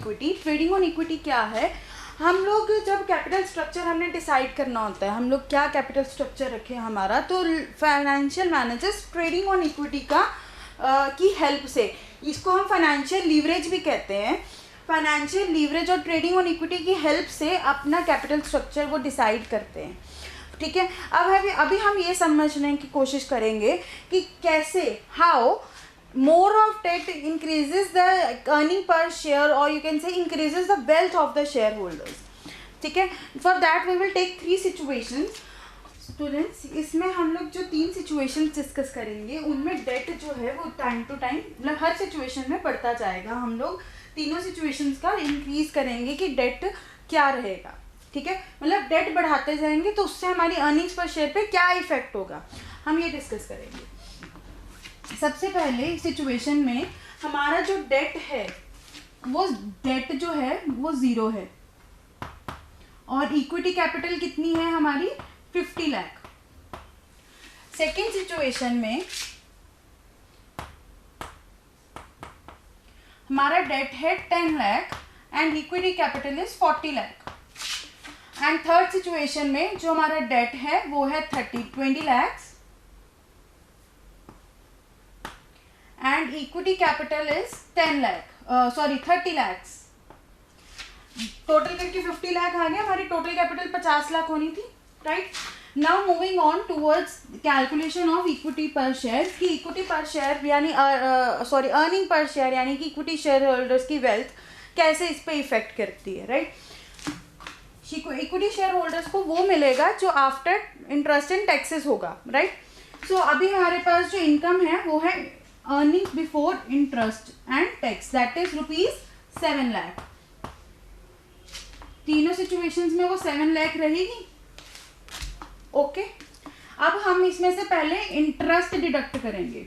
Equity. Trading on equity क्या है? हम लोग जब कैपिटल स्ट्रक्चर हमने डिसाइड करना होता है, हम लोग क्या कैपिटल स्ट्रक्चर रखें हमारा, तो financial managers trading on equity की हेल्प से, इसको हम फाइनेंशियल लीवरेज भी कहते हैं, फाइनेंशियल लीवरेज और ट्रेडिंग ऑन इक्विटी की हेल्प से अपना कैपिटल स्ट्रक्चर वो डिसाइड करते हैं। ठीक है, अब अभी हम ये समझने की कोशिश करेंगे कि कैसे, how more of debt increases the earning per share, or you can say increases the wealth of the shareholders. ठीक है, for that we will take 3 situations. Students, इसमें हम लोग जो 3 situations डिस्कस करेंगे उनमें डेट जो है वो टाइम टू टाइम मतलब हर सिचुएशन में बढ़ता जाएगा। हम लोग तीनों सिचुएशंस का इंक्रीज करेंगे कि डेट क्या रहेगा। ठीक है, मतलब डेट बढ़ाते जाएंगे तो उससे हमारी अर्निंग्स पर शेयर पे क्या इफेक्ट होगा, हम ये डिस्कस करेंगे। सबसे पहले सिचुएशन में हमारा जो डेट है वो डेट जो है वो 0 है और इक्विटी कैपिटल कितनी है हमारी 50 लाख। सेकेंड सिचुएशन में हमारा डेट है 10 lakh and equity capital is 40 lakh. And third situation में जो हमारा डेट है वो है 20 lakh and equity capital is 30 lakhs। Total करके 50 लाख आ गया, हमारी टोटल कैपिटल 50 लाख होनी थी, right. Now moving on towards calculation of equity पर शेयर कि इक्विटी पर शेयर यानी अर्निंग पर शेयर यानी कि इक्विटी शेयर होल्डर्स की वेल्थ कैसे इस पे इफेक्ट करती है, राइट। इक्विटी शेयर होल्डर्स को वो मिलेगा जो आफ्टर इंटरेस्ट एंड टैक्सेस होगा, राइट। सो अभी हमारे पास जो इनकम है वो है earnings before interest and tax, that is ₹7 lakh। तीनों सिचुएशंस में वो 7 लाख रहेगी। ओके, अब हम इसमें से पहले इंटरेस्ट डिडक्ट करेंगे।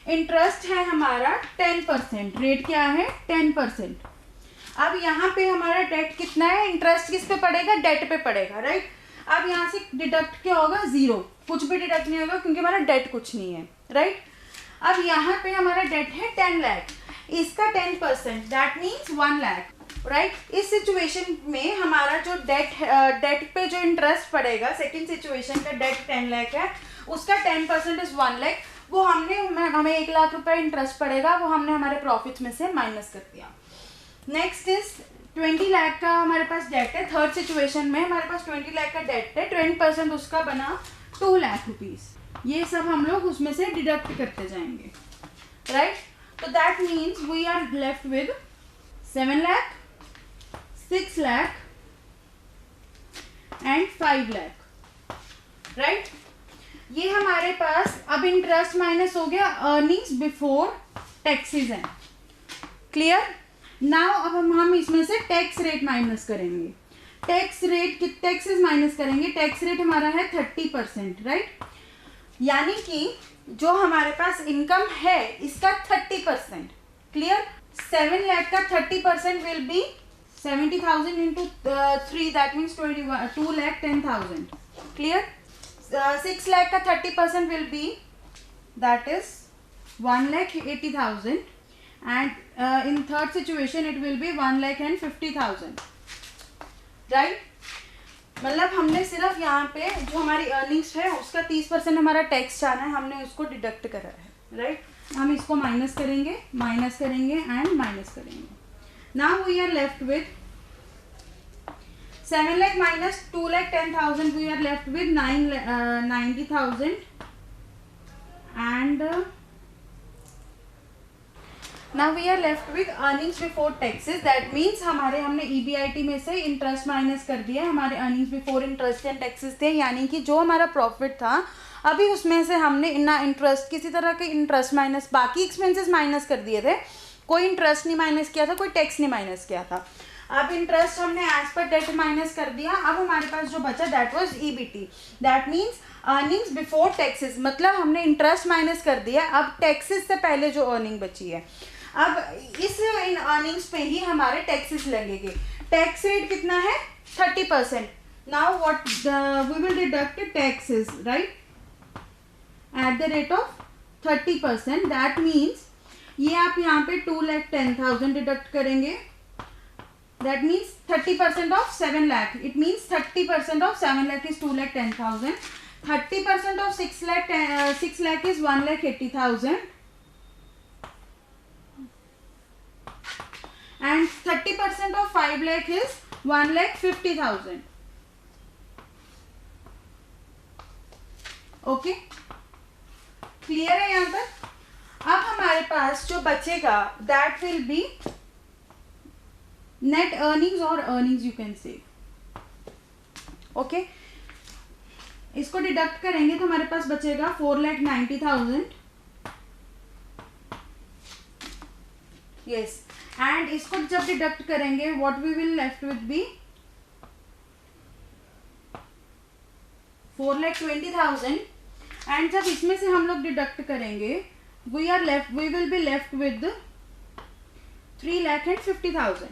इंटरेस्ट है हमारा 10%, रेट क्या है 10%। अब यहाँ पे हमारा डेट कितना है, इंटरेस्ट किस पे पड़ेगा, डेट पे पड़ेगा, राइट। अब यहाँ से डिडक्ट क्या होगा 0, कुछ भी डिडक्ट नहीं होगा क्योंकि हमारा डेट कुछ नहीं है, राइट। अब यहाँ पे हमारा डेट है 10 लाख, इसका 10% दैट मीन्स 1 लाख, राइट। इस सिचुएशन में हमारा जो डेट पे जो इंटरेस्ट पड़ेगा, सेकेंड सिचुएशन का डेट 10 लाख है, उसका 10% इज 1 लाख। वो हमें 1 लाख रुपए इंटरेस्ट पड़ेगा, वो हमने हमारे प्रॉफिट में से माइनस कर दिया। नेक्स्ट इज 20 लाख का हमारे पास डेट है। थर्ड सिचुएशन में हमारे पास 20 लाख का डेट है, 20% उसका बना 2 लाख रुपीज। ये सब हम लोग उसमें से डिडक्ट करते जाएंगे, राइट। तो that means we are left with 7 lakh, 6 lakh and 5 lakh, right. ये हमारे पास अब इंटरेस्ट माइनस हो गया, अर्निंग्स बिफोर टैक्सेस है, क्लियर। नाउ अब हम इसमें से टैक्स रेट माइनस करेंगे। टैक्सेस माइनस करेंगे, टैक्स रेट हमारा है 30%, राइट। यानी कि जो हमारे पास इनकम है इसका 30%, क्लियर। 7 लाख का 30% will be 70,000 into 3, that means 2,10,000, clear. 6 lakh का 30% will be that is 1,80,000 and in third situation it will be 1,50,000, right। मतलब हमने सिर्फ यहाँ पे जो हमारी अर्निंग्स है उसका 30% हमारा टैक्स जाना है, हमने उसको डिडक्ट करा है, राइट। हम इसको माइनस करेंगे एंड माइनस करेंगे। Now we are left with 7 lakh minus 2,10,000, we are left with 90,000 and now we are left with earnings before taxes, that means हमने EBIT में से इंटरेस्ट माइनस कर दिया। हमारे earnings before interest and taxes थे, यानी कि जो हमारा प्रॉफिट था अभी उसमें से हमने ना इंटरेस्ट किसी तरह के इंटरेस्ट माइनस बाकी एक्सपेंसेस माइनस कर दिए थे, कोई इंटरेस्ट नहीं माइनस किया था, कोई टैक्स नहीं माइनस किया था। अब इंटरेस्ट हमने एज पर डेट माइनस कर दिया। अब हमारे पास जो बचा that was EBT, that means earnings before taxes, मतलब हमने इंटरेस्ट माइनस कर दिया। अब टैक्सेस से पहले जो अर्निंग बची है, अब इन अर्निंग्स पे ही हमारे टैक्सेस लगेंगे। टैक्स रेट कितना है 30%। Now what we will deduct taxes, right, at the rate of 30%, that means ये आप यहाँ पे 2,10,000 डिडक्ट करेंगे, that means 30% of 7 lakh, it means 30% of 7 lakh is 2,10,000, 30% of 6 lakh is 1,80,000 and 30% of 5 lakh is 1,50,000. Okay, clear है यहाँ तक? अब हमारे पास जो बचेगा that will be net earnings और earnings you can say. Okay, इसको डिडक्ट करेंगे तो हमारे पास बचेगा 4,90,000, यस, एंड इसको जब डिडक्ट करेंगे what we will left with be 4,20,000, and जब इसमें से हम लोग डिडक्ट करेंगे we will be left with 3,50,000,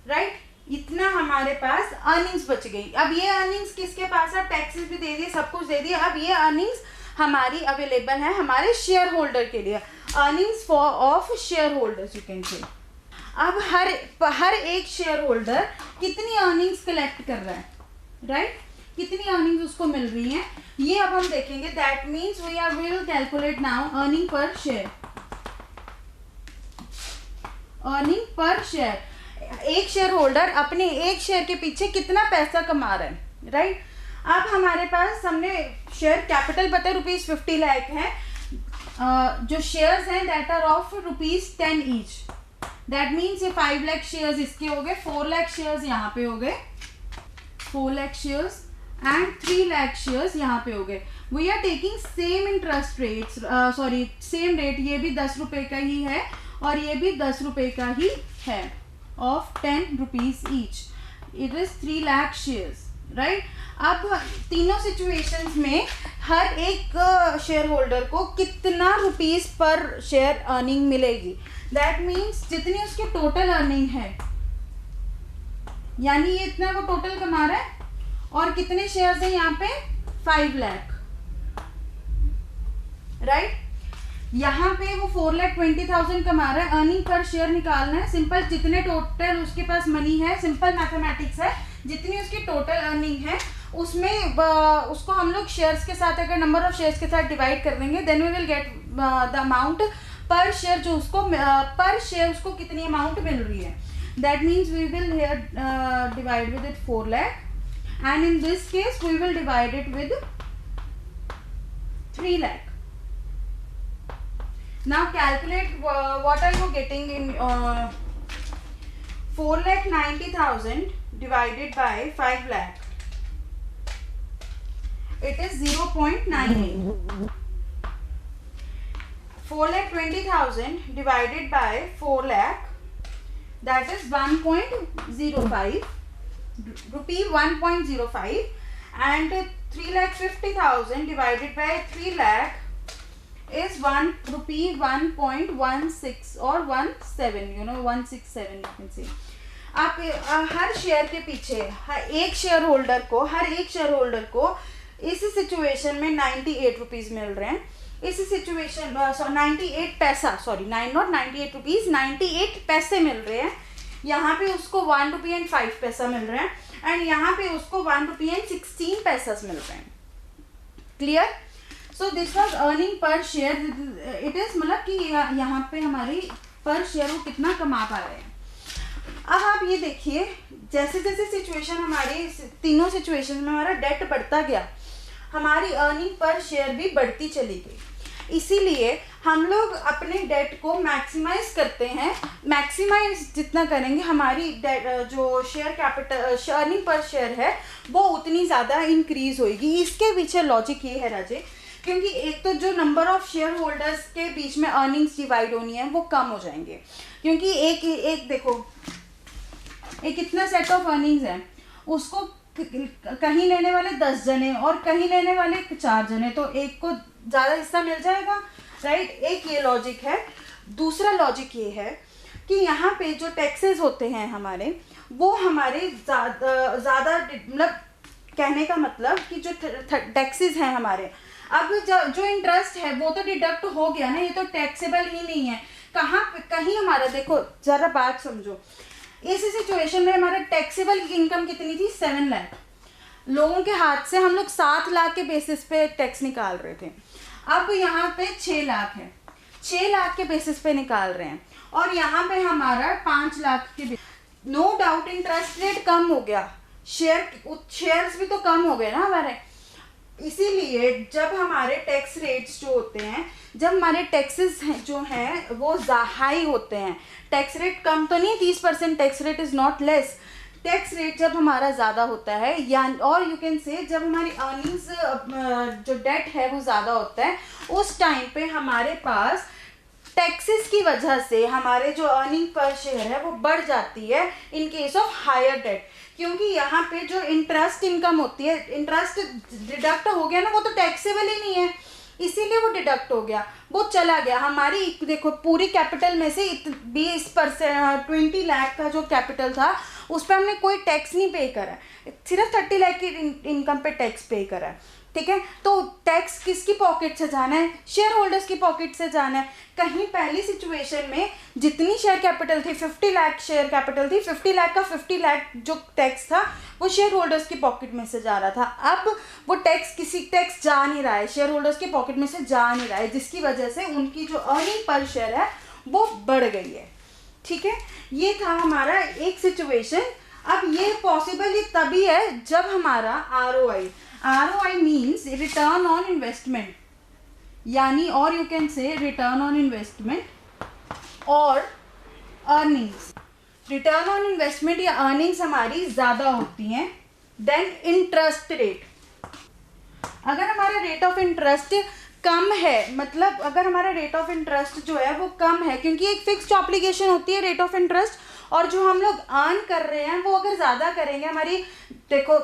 right? इतना हमारे पास अर्निंग्स बच गई। अब ये अर्निंग्स किसके पास है? टैक्सेस भी दे दिए, सब कुछ दे दिया। अब ये अर्निंग्स हमारी अवेलेबल है हमारे शेयर होल्डर के लिए, earnings for of share holders you can से। अब हर एक शेयर होल्डर कितनी अर्निंग्स कलेक्ट कर रहा है, राइट? कितनी अर्निंग्स उसको मिल रही हैं, ये अब हम देखेंगे। That means we will calculate now earning per share. Earning per share, एक शेयर होल्डर अपने एक शेयर के पीछे कितना पैसा कमा रहा है, राइट? अब हमारे पास हमने शेयर कैपिटल पता है ₹50 लाख है, जो शेयर्स हैं that are of ₹10 each, that means ये 5 लाख शेयर्स इसके हो गए, 4 लाख शेयर्स यहाँ पे हो गए, 4 lakh shares and 3 lakh shares यहाँ पे हो गए। We are taking same interest rates, sorry same rate, ये भी 10 रुपये का ही है और ये भी 10 रुपये का ही है, of 10 rupees each, it is 3 lakh shares, right? अब तीनों सिचुएशंस में हर एक शेयर होल्डर को कितना रुपीस पर शेयर अर्निंग मिलेगी, दैट मीन्स जितनी उसकी टोटल अर्निंग है, यानी ये इतना वो टोटल कमा रहा है, और कितने शेयर्स हैं यहाँ पे 5 लाख, राइट? यहाँ पे वो 4,20,000 कमा रहा है, अर्निंग पर शेयर निकालना है, सिंपल जितने टोटल उसके पास मनी है, सिंपल मैथमेटिक्स है, जितनी उसकी टोटल अर्निंग है उसमें उसको हम लोग शेयर्स के साथ, अगर नंबर ऑफ शेयर्स के साथ डिवाइड कर देंगे, then we will get the amount per share, जो उसको पर शेयर उसको कितनी अमाउंट मिल रही है। That means we will here divide with it 4 lakh, and in this case we will divide it with 3 lakh. Now calculate what are you getting in 4,90,000 divided by 5 lakh. It is 0.98. 4,20,000 divided by 4 lakh, that is 1.05 rupee, 1.05, and 3,50,000 divided by 3 lakh is ₹1 1.16 or 17, 167 you can say. आप हर share के पीछे एक share holder को इस situation में 98 rupees मिल रहे हैं, इस सिचुएशन 98 पैसा, सॉरी 98 रुपीज, 98 पैसे मिल रहे हैं। यहाँ पे उसको ₹1.05 मिल रहे हैं, एंड यहाँ पे उसको ₹1.16 मिल रहे हैं। Clear? So this was earning per share, it is, मतलब कि यहाँ पे हमारी पर शेयर वो कितना कमा पा रहे हैं। अब आप ये देखिए, जैसे जैसे सिचुएशन हमारी तीनों सिचुएशन में हमारा डेट बढ़ता गया, हमारी अर्निंग पर शेयर भी बढ़ती चली गई। इसीलिए हम लोग अपने डेट को मैक्सिमाइज करते हैं, मैक्सिमाइज जितना करेंगे हमारी जो share capital earning per share है वो उतनी ज़्यादा इंक्रीज होगी। इसके पीछे लॉजिक ये है राजे, क्योंकि एक तो जो नंबर ऑफ शेयर होल्डर्स के बीच में अर्निंग्स डिवाइड होनी है वो कम हो जाएंगे, क्योंकि एक देखो, एक इतना सेट ऑफ अर्निंग्स है, उसको कहीं लेने वाले 10 जने और कहीं लेने वाले 4 जने, तो एक को ज़्यादा हिस्सा मिल जाएगा, राइट? एक ये लॉजिक है। दूसरा लॉजिक ये है कि यहाँ पे जो टैक्सेस होते हैं हमारे, वो हमारे ज़्यादा मतलब, कहने का मतलब कि जो टैक्सेस हैं हमारे, अब जो इंटरेस्ट है वो तो डिडक्ट हो गया ना, ये तो टैक्सेबल ही नहीं है। कहीं हमारा देखो जरा बात समझो, इस सिचुएशन में हमारा टैक्सेबल इनकम कितनी थी? 7 लाख। लोगों के हाथ से हम लोग 7 लाख के बेसिस पे टैक्स निकाल रहे थे। अब यहाँ पे 6 लाख है, 6 लाख के बेसिस पे निकाल रहे हैं, और यहाँ पे हमारा 5 लाख के। नो डाउट इंटरेस्ट रेट कम हो गया, शेयर्स भी तो कम हो गए ना हमारे। इसीलिए जब हमारे टैक्स रेट्स जो होते हैं, जब हमारे टैक्सेस जो हैं वो हाई होते हैं, टैक्स रेट कम तो नहीं, 30% tax rate is not less. Tax rate जब हमारा ज़्यादा होता है, या और यू कैन से जब हमारी अर्निंग्स जो डेट है वो ज़्यादा होता है, उस टाइम पे हमारे पास टैक्सेस की वजह से हमारे जो अर्निंग पर शेयर है वो बढ़ जाती है in case of higher debt. क्योंकि यहाँ पे जो इंटरेस्ट इनकम होती है, इंटरेस्ट डिडक्ट हो गया ना, वो तो टैक्सेबल ही नहीं है, इसीलिए वो डिडक्ट हो गया, वो चला गया। हमारी देखो पूरी कैपिटल में से 20%, 20 लाख का जो कैपिटल था उस पर हमने कोई टैक्स नहीं पे करा, सिर्फ 30 लाख की इनकम पे टैक्स पे करा है, ठीक है। तो टैक्स किसकी पॉकेट से जाना है? शेयर होल्डर्स की पॉकेट से जाना है। कहीं पहली सिचुएशन में जितनी शेयर कैपिटल थी, 50 लाख शेयर कैपिटल थी, 50 लाख का 50 लाख जो टैक्स था वो शेयर होल्डर्स की पॉकेट में से जा रहा था। अब वो टैक्स जा नहीं रहा है, शेयर होल्डर्स की पॉकेट में से जा नहीं रहा है, जिसकी वजह से उनकी जो अर्निंग पर शेयर है वो बढ़ गई है, ठीक है। ये था हमारा एक सिचुएशन। अब ये पॉसिबल तभी है जब हमारा ROI means return on investment, यानी और यू कैन से रिटर्न ऑन इन्वेस्टमेंट और अर्निंग्स। रिटर्न ऑन इन्वेस्टमेंट या अर्निंग्स हमारी ज़्यादा होती हैं देन इंटरेस्ट रेट। अगर हमारा रेट ऑफ इंटरेस्ट कम है, मतलब अगर हमारा रेट ऑफ इंटरेस्ट जो है वो कम है, क्योंकि एक फिक्स्ड ऑब्लिगेशन होती है रेट ऑफ इंटरेस्ट, और जो हम लोग अर्न कर रहे हैं वो अगर ज़्यादा करेंगे, हमारी देखो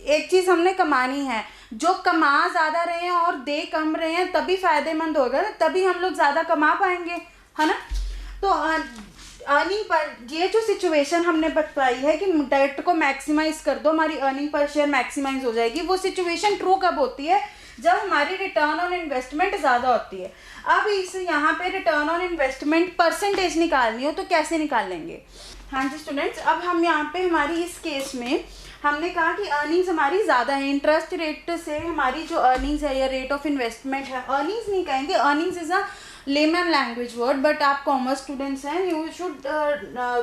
एक चीज़ हमने कमानी है, जो कमा ज़्यादा रहे हैं और दे कम रहे हैं तभी फ़ायदेमंद होगा, तभी हम लोग ज़्यादा कमा पाएंगे, है ना। तो अर्निंग पर ये जो सिचुएशन हमने बताई है कि डेट को मैक्सिमाइज कर दो, हमारी अर्निंग पर शेयर मैक्सिमाइज हो जाएगी, वो सिचुएशन ट्रू कब होती है? जब हमारी रिटर्न ऑन इन्वेस्टमेंट ज़्यादा होती है। अब इस यहाँ पे रिटर्न ऑन इन्वेस्टमेंट परसेंटेज निकालनी हो तो कैसे निकाल लेंगे? हाँ जी स्टूडेंट्स, अब हम यहाँ पे हमारी इस केस में हमने कहा कि अर्निंग्स हमारी ज़्यादा है, इंटरेस्ट रेट से हमारी जो अर्निंग्स है या रेट ऑफ इन्वेस्टमेंट है, अर्निंग्स नहीं कहेंगे, earnings is a layman language word, but आप कॉमर्स स्टूडेंट्स हैं, you should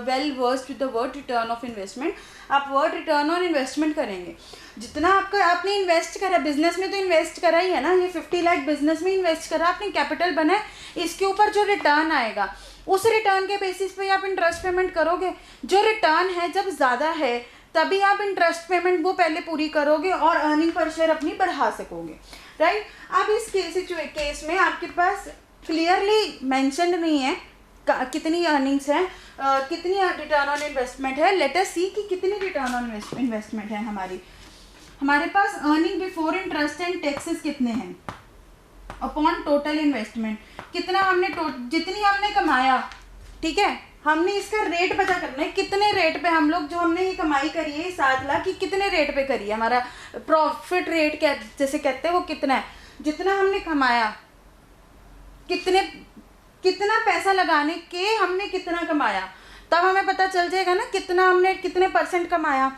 well versed with the word return of investment. आप वर्ड रिटर्न ऑन इन्वेस्टमेंट करेंगे, जितना आपने इन्वेस्ट करा, बिजनेस में तो इन्वेस्ट करा ही है ना, ये 50 लाख बिजनेस में इन्वेस्ट करा, आपने कैपिटल बनाए, इसके ऊपर जो रिटर्न आएगा उस रिटर्न के बेसिस पे आप इंटरेस्ट पेमेंट करोगे। जो रिटर्न है जब ज़्यादा है तभी आप इंटरेस्ट पेमेंट वो पहले पूरी करोगे और अर्निंग पर शेयर अपनी बढ़ा सकोगे, राइट। अब इस केस में आपके पास क्लियरली मेंशन्ड नहीं है कितनी अर्निंग्स है, कितनी रिटर्न ऑन इन्वेस्टमेंट है। लेट अस सी कि कितनी रिटर्न ऑन इन्वेस्टमेंट है हमारे पास। Earning before interest and taxes कितने हैं अपॉन टोटल इन्वेस्टमेंट, कितना हमने जितनी हमने कमाया, ठीक है, हमने इसका रेट पता करना है, कितने रेट पे हम लोग जो हमने ये कमाई करी है 7 लाख की कितने रेट पे करी है, हमारा प्रॉफिट रेट क्या जैसे कहते हैं वो कितना है, जितना हमने कमाया, कितना पैसा लगाने के हमने कितना कमाया, तब हमें पता चल जाएगा ना कितने परसेंट कमाया।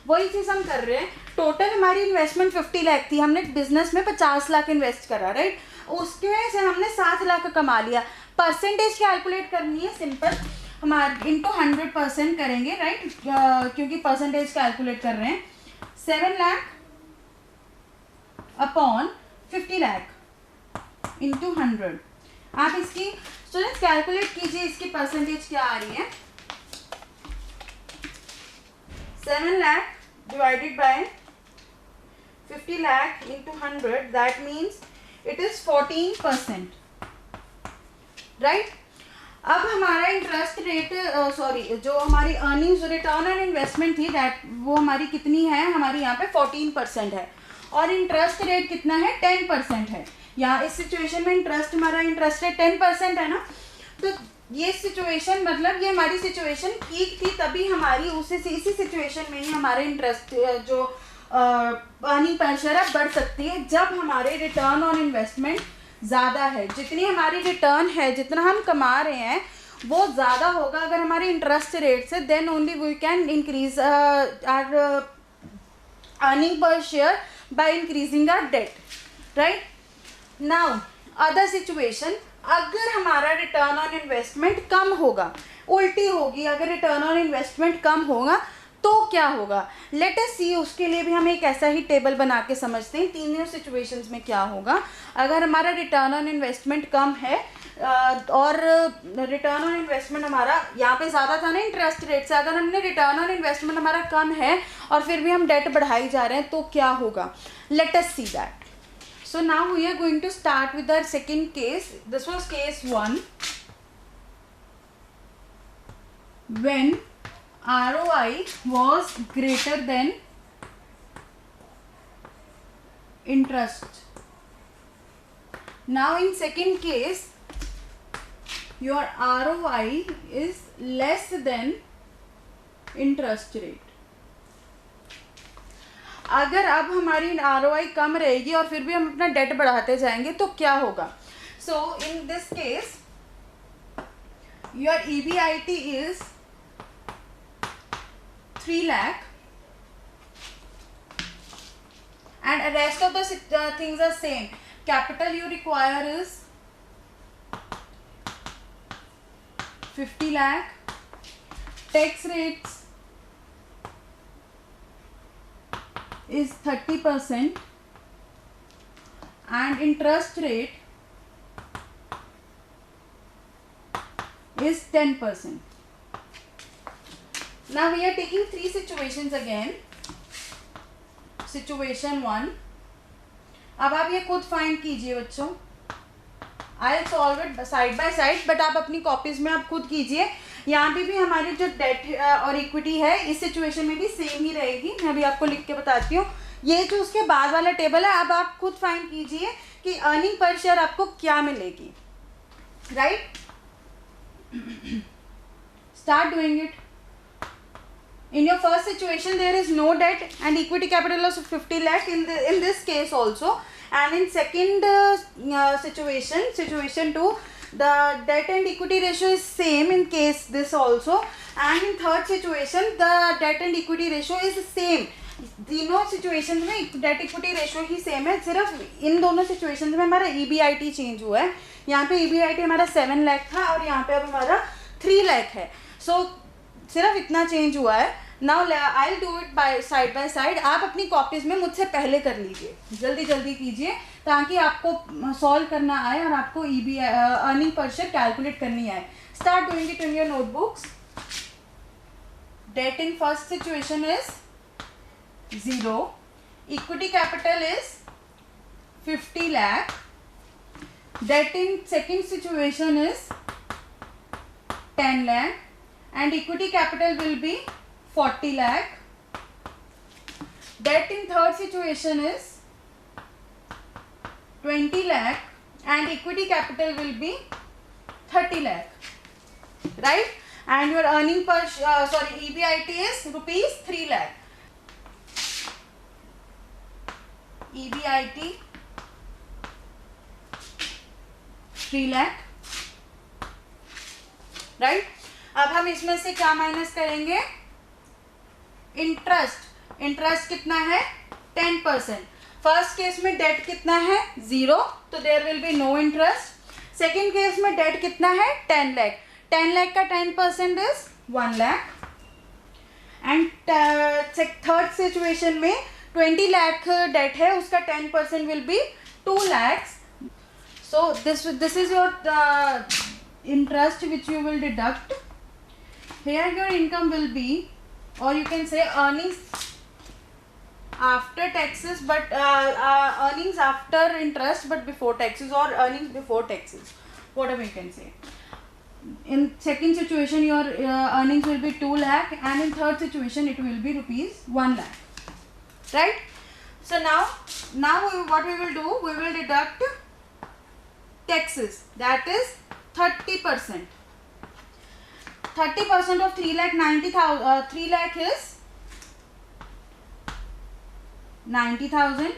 वही चीज़ हम कर रहे हैं। टोटल हमारी इन्वेस्टमेंट 50 लाख थी, हमने बिजनेस में 50 लाख इन्वेस्ट करा, राइट, उसके से हमने 7 लाख कमा लिया। परसेंटेज कैलकुलेट करनी है, सिंपल हमारे इंटू 100% करेंगे, राइट, क्योंकि परसेंटेज कैलकुलेट कर रहे हैं। 7 लाख अपॉन 50 लाख इंटू 100। आप इसकी स्टूडेंट्स कैलकुलेट कीजिए, इसकी परसेंटेज क्या आ रही है। 7 lakh divided by 50 lakh into 100, that means it is 14%, right। अब हमारा इंटरेस्ट रेट जो हमारी अर्निंग्स रिटर्न ऑन इन्वेस्टमेंट थी दैट वो हमारी कितनी है, हमारी यहाँ पे 14% है, और इंटरेस्ट रेट कितना है 10% है। यहाँ इस सिचुएशन में हमारा इंटरेस्ट रेट 10% है ना, तो ये सिचुएशन मतलब ये हमारी सिचुएशन ठीक थी, तभी हमारी इसी सिचुएशन में ही हमारे इंटरेस्ट जो अर्निंग पर शेयर बढ़ सकती है जब हमारे रिटर्न ऑन इन्वेस्टमेंट ज़्यादा है। जितनी हमारी रिटर्न है, जितना हम कमा रहे हैं वो ज़्यादा होगा अगर हमारे इंटरेस्ट रेट से, then only we can increase our earning per share by increasing our debt, right. Now other situation, अगर हमारा रिटर्न ऑन इन्वेस्टमेंट कम होगा, उल्टी होगी, अगर रिटर्न ऑन इन्वेस्टमेंट कम होगा तो क्या होगा, लेट अस सी। उसके लिए भी हम एक ऐसा ही टेबल बना के समझते हैं तीनों सिचुएशंस में क्या होगा। अगर हमारा रिटर्न ऑन इन्वेस्टमेंट कम है और रिटर्न ऑन इन्वेस्टमेंट हमारा यहाँ पे ज़्यादा था ना इंटरेस्ट रेट से, अगर हमने रिटर्न ऑन इन्वेस्टमेंट हमारा कम है और फिर भी हम डेट बढ़ाई जा रहे हैं तो क्या होगा, late us see that. So now we are going to start with our second case. This was case 1. When ROI was greater than interest. Now in second case, your ROI is less than interest rate. अगर अब हमारी ROI कम रहेगी और फिर भी हम अपना date बढ़ाते जाएंगे तो क्या होगा। So in this case your EBIT is 3 lakh and rest of the things are same. Capital you require is 50 lakh. Tax rates is 30% and interest rate is 10%. Now we are taking 3 situations again. Situation 1. अब आप ये खुद find कीजिए बच्चों, I solve it side by side, but आप अपनी copies में आप खुद कीजिए। यहाँ पे भी हमारी जो डेट और इक्विटी है इस सिचुएशन में भी सेम ही रहेगी। मैं भी आपको लिख के बताती हूँ। ये जो उसके बाद वाला टेबल है, अब आप खुद फाइंड कीजिए कि अर्निंग पर शेयर आपको क्या मिलेगी, right. Start doing it. In your first situation, there is no debt and equity capital of 50 lakh in this case also. And in second situation 2, the debt and equity ratio is same in case this also. And in third situation, the debt and equity ratio is same. तीनों situation में debt equity ratio ही same है, सिर्फ इन दोनों situation में हमारा EBIT change हुआ है। यहाँ पे EBIT हमारा 7 लाख था और यहाँ पे अब हमारा 3 लाख है। सो सिर्फ इतना चेंज हुआ है। Now I do it by side. आप अपनी कॉपीज में मुझसे पहले कर लीजिए, जल्दी जल्दी कीजिए ताकि आपको सॉल्व करना आए और आपको अर्निंग पर शेयर कैलकुलेट करनी आए। Start doing it in your notebooks. Debt in first situation is 0, equity capital is 50 lakh, debt in second situation is 10 lakh and equity capital will be 40 lakh. Debt in third situation is 20 lakh and equity capital will be 30 lakh, right? And your earning per EBIT is rupees 3 lakh. EBIT 3 lakh, right. अब हम इसमें से क्या minus करेंगे, interest कितना है 10%। First case में debt कितना है 0, तो there will be no interest. Second case में डेट कितना है 10 लाख, 10 लाख का 10% is 1 lakh. And third situation में 20 लाख डेट है, उसका 10% will be 2 lakhs. So this is your interest which you will deduct. Here your income will be, or you can say earnings after taxes, but earnings after interest but before taxes, or earnings before taxes, whatever you can say. In second situation your earnings will be 2 lakh and in third situation it will be rupees 1 lakh, right? So now what we will do, we will deduct taxes, that is 30%. 30% of 3 lakh 90,000 3 lakh is 90,000.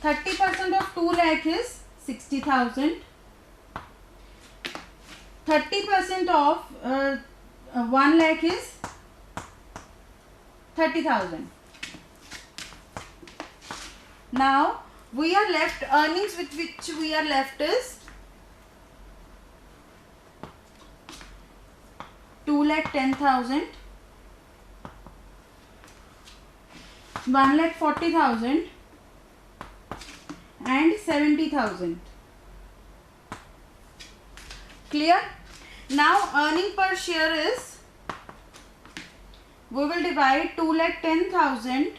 30% of 2 lakh is 60,000. 30% of 1 lakh is 30,000. Now we are left, earnings with which we are left is 2,10,000, 1,40,000 and 70,000. Clear? Now earning per share is, we will divide 2,10,000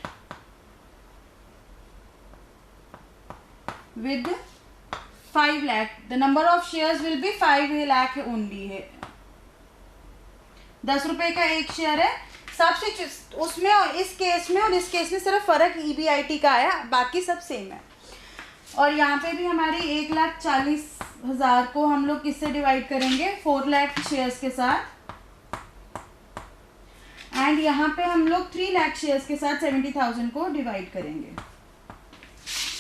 with 5 lakh. The number of shares will be 5 lakh only है. 10 रुपए का एक share है. सबसे उसमें और इस case में और इस केस में सिर्फ फर्क EBIT का आया, बाकी सब सेम है. और यहाँ पे भी हमारी 1,40,000 को हम लोग किससे डिवाइड करेंगे? 4 लाख शेयर्स के साथ. एंड यहाँ पे हम लोग 3 लाख शेयर्स के साथ 70,000 को डिवाइड करेंगे.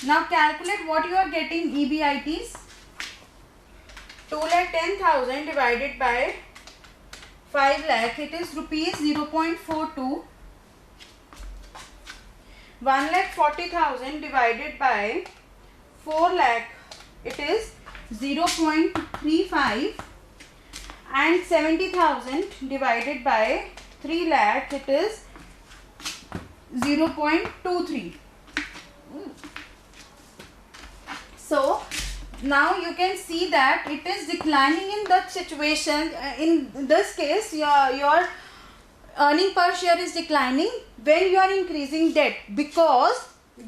Now calculate what you are getting EBITs. 2,10,000 divided by 5 lakh, it is rupees 0.42. 1,40,000 divided by 4 lakh, it is 0.35. And 70,000 divided by 3 lakh, it is 0.23. So now you can see that it is declining in that situation. In this case your earning per share is declining when you are increasing debt, because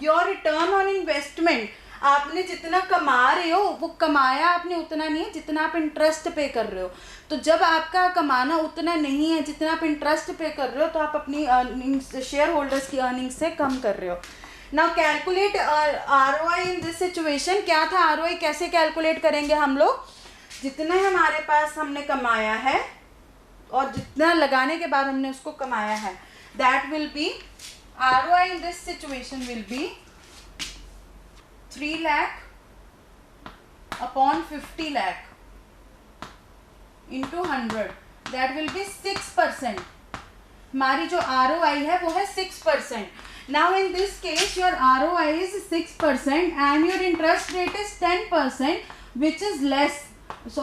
your return on investment, आपने जितना कमा रहे हो वो कमाया आपने उतना नहीं है जितना आप इंटरेस्ट पे कर रहे हो. तो जब आपका कमाना उतना नहीं है जितना आप इंटरेस्ट पे कर रहे हो, तो आप अपनी अर्निंग्स, शेयर होल्डर्स की अर्निंग्स से कम कर रहे हो. Now calculate ROI in this situation. क्या था ROI? कैसे कैलकुलेट करेंगे हम लोग? जितना हमारे पास हमने कमाया है और जितना लगाने के बाद हमने उसको कमाया है, that will B ROI in this situation will be 3 lakh upon 50 lakh into 100. That will B 6%. हमारी जो ROI है वो है 6%. Now in this case your ROI is 6% and your interest rate is 10%, which is less. So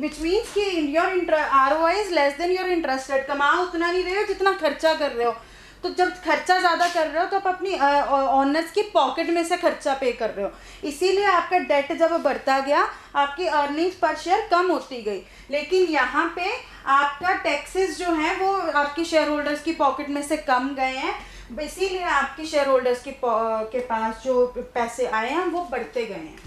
which means कि your ROI is less than your interest rate. कमा उतना नहीं रहे हो जितना खर्चा कर रहे हो. तो जब खर्चा ज़्यादा कर रहे हो तो आप अपनी ऑनर्स की पॉकेट में से खर्चा पे कर रहे हो. इसीलिए आपका डेट जब बढ़ता गया आपकी अर्निंग्स पर शेयर कम होती गई. लेकिन यहाँ पे आपका टैक्सेस जो हैं वो आपकी शेयर होल्डर्स की पॉकेट में से कम गए हैं, इसीलिए आपकी शेयर होल्डर्स के पास जो पैसे आए हैं वो बढ़ते गए हैं.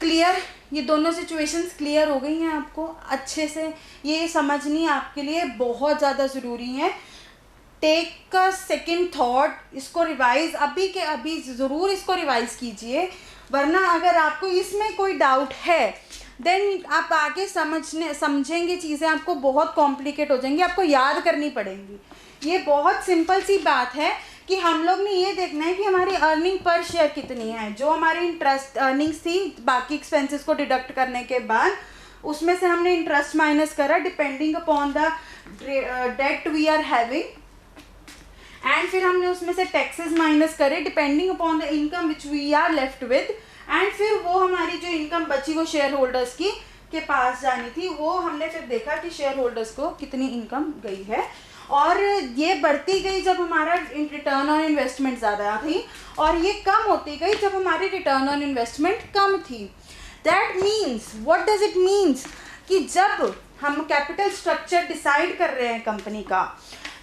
क्लियर? ये दोनों सिचुएशंस क्लियर हो गई हैं आपको अच्छे से. ये समझनी आपके लिए बहुत ज़्यादा ज़रूरी है. टेक अ सेकेंड थॉट, इसको रिवाइज अभी के अभी ज़रूर इसको रिवाइज कीजिए, वरना अगर आपको इसमें कोई डाउट है देन आप आगे समझेंगे चीज़ें आपको बहुत कॉम्प्लिकेट हो जाएंगी, आपको याद करनी पड़ेंगी. ये बहुत सिंपल सी बात है कि हम लोग ने ये देखना है कि हमारी अर्निंग पर शेयर कितनी है. जो हमारी इंटरेस्ट अर्निंग्स थी बाकी एक्सपेंसेस को डिडक्ट करने के बाद उसमें से हमने इंटरेस्ट माइनस करा depending upon the debt we are having, and फिर हमने उसमें से टैक्सेस माइनस करे depending upon the income which we are left with, and फिर वो हमारी जो इनकम बची वो शेयर होल्डर्स की के पास जानी थी. वो हमने फिर देखा कि शेयर होल्डर्स को कितनी इनकम गई है, और ये बढ़ती गई जब हमारा रिटर्न ऑन इन्वेस्टमेंट ज़्यादा थी, और ये कम होती गई जब हमारी रिटर्न ऑन इन्वेस्टमेंट कम थी. That means, what does it means, कि जब हम कैपिटल स्ट्रक्चर डिसाइड कर रहे हैं कंपनी का,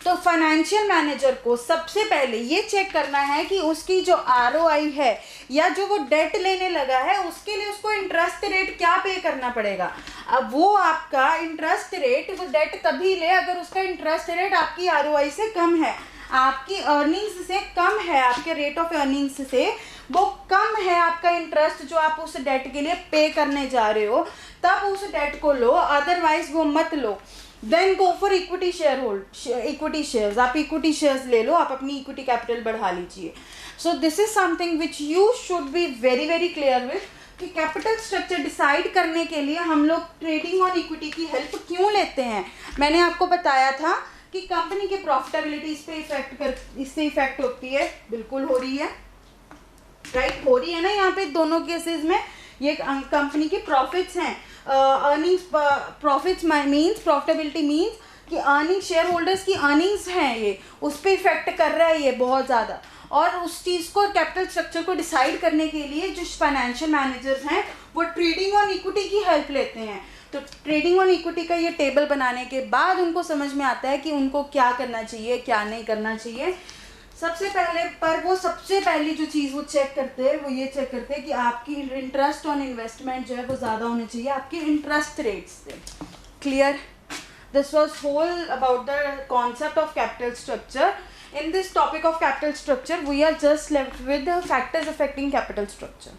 तो फाइनेंशियल मैनेजर को सबसे पहले ये चेक करना है कि उसकी जो ROI है या जो वो डेट लेने लगा है उसके लिए उसको इंटरेस्ट रेट क्या पे करना पड़ेगा. अब वो आपका इंटरेस्ट रेट, वो डेट तभी ले अगर उसका इंटरेस्ट रेट आपकी ROI से कम है, आपकी अर्निंग्स से कम है, आपके रेट ऑफ अर्निंग्स से वो कम है आपका इंटरेस्ट जो आप उस डेट के लिए पे करने जा रहे हो, तब उस डेट को लो, अदरवाइज वो मत लो. Then go for equity equity shares, आप इक्विटी शेयर्स ले लो, आप अपनी इक्विटी कैपिटल बढ़ा लीजिए. So this is something which you should be very very clear with कि कैपिटल स्ट्रक्चर डिसाइड करने के लिए हम लोग ट्रेडिंग और इक्विटी की हेल्प क्यों लेते हैं. मैंने आपको बताया था कि कंपनी की प्रॉफिटेबिलिटी इससे इफेक्ट होती है, बिल्कुल हो रही है, राइट, हो रही है ना. यहाँ पे दोनों केसेस में ये कंपनी की प्रॉफिट्स हैं, earnings, profits means profitability means कि अर्निंग, शेयर होल्डर्स की अर्निंग्स हैं, ये उस पर इफेक्ट कर रहा है ये बहुत ज़्यादा. और उस चीज़ को, कैपिटल स्ट्रक्चर को डिसाइड करने के लिए जो फाइनेंशियल मैनेजर्स हैं वो ट्रेडिंग और इक्विटी की हेल्प लेते हैं. तो ट्रेडिंग और इक्विटी का ये टेबल बनाने के बाद उनको समझ में आता है कि उनको क्या करना चाहिए, क्या नहीं करना चाहिए. सबसे पहली जो चीज़ वो चेक करते हैं वो ये चेक करते हैं कि आपकी इंटरेस्ट ऑन इन्वेस्टमेंट जो है वो ज़्यादा होनी चाहिए आपके इंटरेस्ट रेट्स से. Clear? This was whole about the concept of capital structure. In this topic of capital structure, we are just left with the factors affecting capital structure.